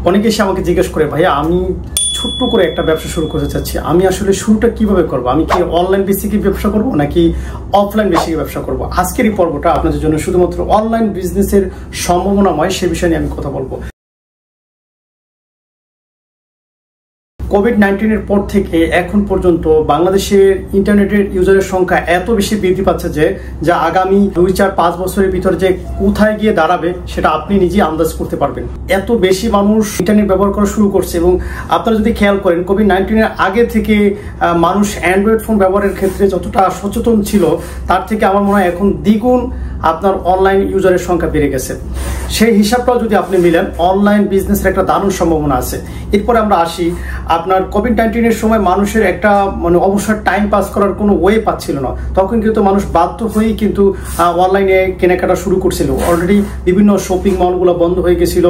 অনেকে এসে আমাকে জিজ্ঞেস করে, ভাইয়া আমি ছোট্ট করে একটা ব্যবসা শুরু করতে চাচ্ছি, আমি আসলে শুরুটা কিভাবে করবো? আমি কি অনলাইন বেসিকে ব্যবসা করবো নাকি অফলাইন বেসিকে ব্যবসা করবো? আজকের এই পর্বটা আপনাদের জন্য শুধুমাত্র অনলাইন বিজনেসের সম্ভাবনাময় সে বিষয় নিয়ে আমি কথা বলবো। কোভিড-19 পর থেকে এখন পর্যন্ত বাংলাদেশের ইন্টারনেটের ইউজারের সংখ্যা এত বেশি বৃদ্ধি পাচ্ছে যে যা আগামী 2-4-5 বছরের ভিতরে যে কোথায় গিয়ে দাঁড়াবে সেটা আপনি নিজেই আন্দাজ করতে পারবেন। এত বেশি মানুষ ইন্টারনেট ব্যবহার করা শুরু করছে এবং আপনারা যদি খেয়াল করেন কোভিড-19 আগে থেকে মানুষ অ্যান্ড্রয়েড ফোন ব্যবহারের ক্ষেত্রে যতটা সচেতন ছিল তার থেকে আমার মনে হয় এখন দ্বিগুণ আপনার অনলাইন ইউজারের সংখ্যা বেড়ে গেছে। সেই হিসাবটাও যদি আপনি মিলেন অনলাইন বিজনেসের একটা দারুণ সম্ভাবনা আছে। এরপরে আমরা আসি, আপনার কোভিড-19 সময় মানুষের একটা অবসর টাইম পাস করার কোনো ওয়ে পাচ্ছিল না, তখন কিন্তু মানুষ বাধ্য হয়েই কিন্তু অনলাইনে কেনাকাটা শুরু করছিল। অলরেডি বিভিন্ন শপিং মলগুলো বন্ধ হয়ে গেছিল,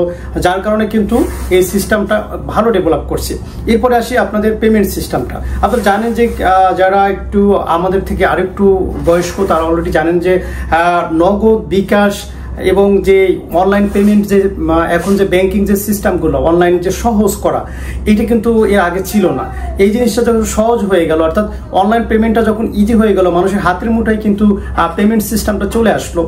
যার কারণে কিন্তু এই সিস্টেমটা ভালো ডেভেলপ করছে। এরপরে আসি আপনাদের পেমেন্ট সিস্টেমটা। আপনারা জানেন যে যারা একটু আমাদের থেকে আরেকটু বয়স্ক তারা অলরেডি জানেন যে নগদ, বিকাশ এবং যে অনলাইন পেমেন্ট যে এখন যে ব্যাংকিং যে সিস্টেমগুলো অনলাইন যে সহজ করা, এটা কিন্তু এর আগে ছিল না। এই জিনিসটা যখন সহজ হয়ে গেল, অর্থাৎ অনলাইন পেমেন্টটা যখন ইজি হয়ে গেল, মানুষের হাতের মুঠায় কিন্তু পেমেন্ট সিস্টেমটা চলে আসলো,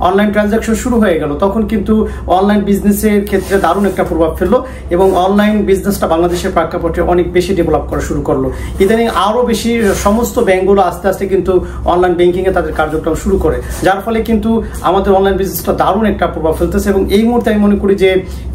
অনলাইন ট্রানজাকশন শুরু হয়ে গেল, তখন কিন্তু অনলাইন বিজনেসের ক্ষেত্রে দারুণ একটা প্রভাব ফেললো এবং অনলাইন বিজনেসটা বাংলাদেশের প্রেক্ষাপটে অনেক বেশি ডেভেলপ করা শুরু করলো। ইদানিং আরও বেশি সমস্ত ব্যাংকগুলো আস্তে আস্তে কিন্তু অনলাইন ব্যাংকিংয়ে তাদের কার্যক্রম শুরু করে, যার ফলে কিন্তু আমাদের অনলাইন বিজনেসটা দারুণ একটা প্রভাব ফেলতেছে। এবং এই মুহূর্তে আমি মনে করি যে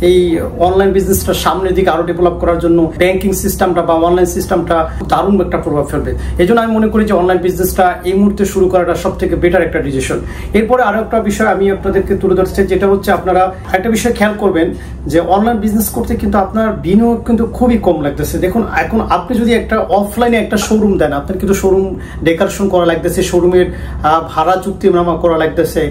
এই অনলাইন বিজনেসটা সামনের দিকে আরো ডেভেলপ করার জন্য ব্যাংকিং সিস্টেমটা বা অনলাইন সিস্টেমটা দারুণ একটা প্রভাব ফেলবে। এই জন্য আমি মনে করি যে অনলাইন বিজনেসটা এই মুহূর্তে শুরু করাটা সব থেকে বেটার একটা ডিসিশন। এরপরে আরো একটা বিষয় আমি আপনাদেরকে তুলে ধরতে চাই, যেটা হচ্ছে আপনারা একটা বিষয় খেয়াল করবেন যে অনলাইন বিজনেস করতে কিন্তু আপনার বিনিয়োগ কিন্তু খুবই কম লাগতেছে। দেখুন, এখন আপনি যদি একটা অফলাইনে একটা শোরুম দেন, আপনার কিন্তু শোরুম ডেকোরেশন করা লাগতেছে, শোরুমের ভাড়া চুক্তিনামা করা লাগতেছে,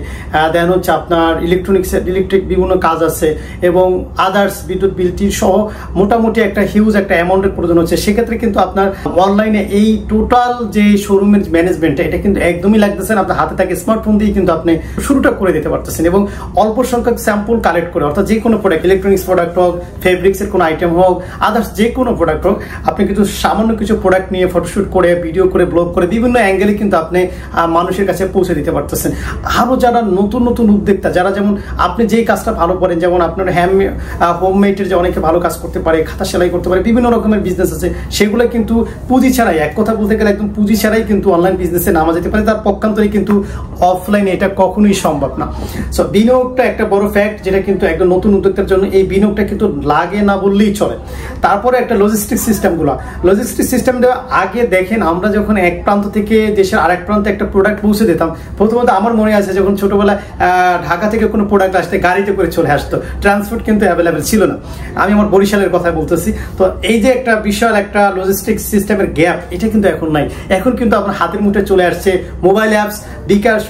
দেন হচ্ছে আপনার ইলেকট্রিক বিভিন্ন কাজ আছে এবং আদার্স বিদ্যুৎ বিলটি সহ মোটামুটি একটা হিউজ একটা অ্যামাউন্টের প্রয়োজন হচ্ছে। সেক্ষেত্রে কিন্তু আপনার অনলাইনে এই টোটাল যে শোরুমের ম্যানেজমেন্টটা এটা কিন্তু একদমই লাগতেছে না। আপনার হাতে থাকে স্মার্টফোন দিয়ে কিন্তু আপনি শুরুটা করে দিতে পারতেছেন এবং অল্প সংখ্যক স্যাম্পল কালেক্ট করে, অর্থাৎ যে কোনো প্রোডাক্ট, ইলেকট্রনিক্স প্রোডাক্ট হোক, ফেব্রিক্সের কোনো আইটেম হোক, আদার্স যে কোনো প্রোডাক্ট হোক, আপনি কিন্তু সামান্য কিছু প্রোডাক্ট নিয়ে ফটোশুট করে, ভিডিও করে, ব্লগ করে বিভিন্ন অ্যাঙ্গেলে কিন্তু আপনি মানুষের কাছে পৌঁছে দিতে পারতেছেন। আরও যারা নতুন নতুন উদ্যোক্তা, যারা যেমন আপনি যেই কাজটা ভালো করেন, যেমন আপনার হোমমেডের যে অনেকে ভালো কাজ করতে পারে, খাতা সেলাই করতে পারে, বিভিন্ন রকমের বিজনেস আছে, সেগুলো কিন্তু পুঁজি ছাড়াই, এক কথা বলতে গেলে একদম পুঁজি ছাড়াই কিন্তু অনলাইন বিজনেসে নামা যেতে পারে। তার পক্ষান্তরে কিন্তু অফলাইনে এটা কখনোই সম্ভব না। সো বিনিয়োগটা একটা বড় ফ্যাক্ট, যেটা কিন্তু একদম নতুন উদ্যোক্তার জন্য এই বিনিয়োগটা কিন্তু লাগে না বললেই চলে। তারপরে একটা লজিস্টিক সিস্টেম দেওয়া। আগে দেখেন, আমরা যখন এক প্রান্ত থেকে দেশের আরেক প্রান্তে একটা প্রোডাক্ট পৌঁছে দিতাম, প্রথমত আমার মনে আছে যখন ছোটবেলায় ঢাকা থেকে কোনো প্রোডাক্ট আসতে গাড়িতে করে চলে আসতো, ট্রান্সপোর্ট কিন্তু অ্যাভেলেবেল ছিল না। আমি আমার বরিশালের কথা বলতেছি। তো এই যে একটা বিশাল একটা লজিস্টিক সিস্টেমের গ্যাপ, এটা কিন্তু এখন নাই। এখন কিন্তু আপনার হাতের মুঠে চলে আসছে মোবাইল অ্যাপস, বিকাশ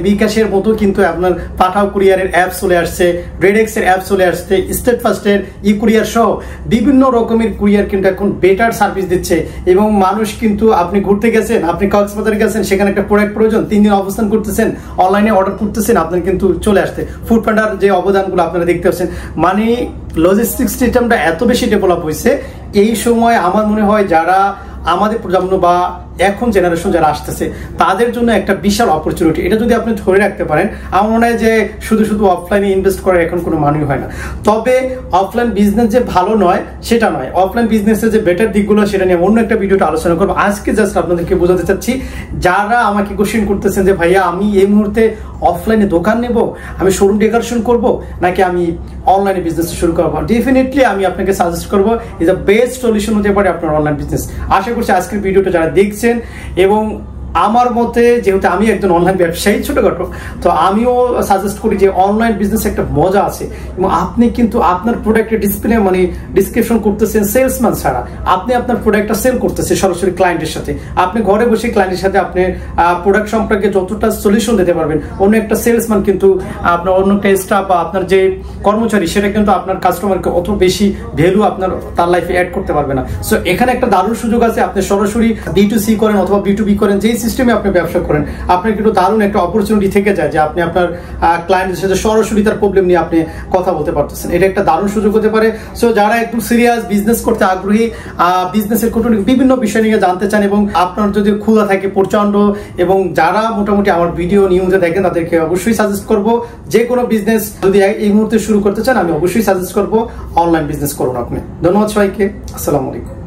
বিকাশের মতো কিন্তু আপনার পাঠাও কুরিয়ারের অ্যাপ চলে আসছে, রেডেক্সের অ্যাপ চলে আসছে, স্টেট ফার্স্টের ই কুরিয়ার সহ বিভিন্ন রকমের কুরিয়ার কিন্তু এখন বেটার সার্ভিস দিচ্ছে। এবং মানুষ কিন্তু, আপনি ঘুরতে গেছেন, আপনি কক্সবাজারে গেছেন, সেখানে একটা প্রোডাক্ট প্রয়োজন, 3 দিন অবস্থান করতেছেন, অনলাইনে অর্ডার করতেছেন, আপনার কিন্তু চলে আসছে। ফুড পান্ডার যে অবদানগুলো আপনারা দেখতে পাচ্ছেন, মানে লজিস্টিক সিস্টেমটা এত বেশি ডেভেলপ হয়েছে। এই সময় আমার মনে হয় যারা আমাদের প্রজন্ম বা এখন জেনারেশন যারা আসতেছে তাদের জন্য একটা বিশাল অপরচুনিটি। এটা যদি আপনি ধরে রাখতে পারেন, আমার মনে হয় যে শুধু শুধু অফলাইনে ইনভেস্ট করার এখন কোনো মানেই হয় না। তবে অফলাইন বিজনেস যে ভালো নয় সেটা নয়, অফলাইন বিজনেসের যে বেটার দিকগুলো সেটা নিয়ে অন্য একটা ভিডিওটা আলোচনা করবো। আজকে জাস্ট আপনাদেরকে বোঝাতে চাচ্ছি, যারা আমাকে কোশ্চেন করতেছেন যে ভাইয়া আমি এই মুহূর্তে অফলাইনে দোকান নেব, আমি শোরুম ডেকোরেশন করব, নাকি আমি অনলাইনে বিজনেস শুরু করবো, ডেফিনেটলি আমি আপনাকে সাজেস্ট করবো ইজ দ্য বেস্ট সলিউশন হতে পারে আপনার অনলাইন বিজনেস। আশা করছি আজকের ভিডিওটা যারা দেখছেন, এবং আমার মতে যেহেতু আমি একজন অনলাইন ব্যবসায়ী ছোটখাটো, তো আমিও সাজেস্ট করি যে অনলাইন বিজনেস একটা মজা আছে এবং আপনি কিন্তু আপনার প্রোডাক্টের ডিসপ্লে ডিসক্রিপশন করতেছেন সেলসম্যান ছাড়া, আপনি আপনার প্রোডাক্টটা সেল করতেছেন সরাসরি ক্লায়েন্টের সাথে। আপনি ঘরে বসে ক্লায়েন্টের সাথে আপনি প্রোডাক্ট সম্পর্কে যতটা সলিউশন দিতে পারবেন, অন্য একটা সেলসম্যান কিন্তু আপনার অন্য একটা স্টাফ বা আপনার যে কর্মচারী সেটা কিন্তু আপনার কাস্টমারকে অত বেশি ভ্যালু আপনার তার লাইফে অ্যাড করতে পারবে না। সো এখানে একটা দারুণ সুযোগ আছে, আপনি সরাসরি B2C করেন অথবা B2B করেন, যেই সিস্টেমে আপনি ব্যবসা করেন, আপনার কিন্তু দারুণ একটা অপরচুনিটি থেকে যায় যে আপনি আপনার ক্লায়েন্টের সাথে সরাসরি তার প্রবলেম নিয়ে আপনি কথা বলতে পারতেছেন। এটা একটা দারুণ সুযোগ হতে পারে। সো যারা একটু সিরিয়াস বিজনেস করতে আগ্রহী, বিজনেসের বিভিন্ন বিষয় নিয়ে জানতে চান এবং আপনার যদি খোলা থাকে প্রচন্ড, এবং যারা মোটামুটি আমার ভিডিও নিয়মিত দেখেন তাদেরকে অবশ্যই সাজেস্ট করব যে কোনো বিজনেস যদি এই মুহূর্তে শুরু করতে চান, আমি অবশ্যই সাজেস্ট করব অনলাইন বিজনেস করুন আপনি। ধন্যবাদ সবাইকে, আসসালামু আলাইকুম।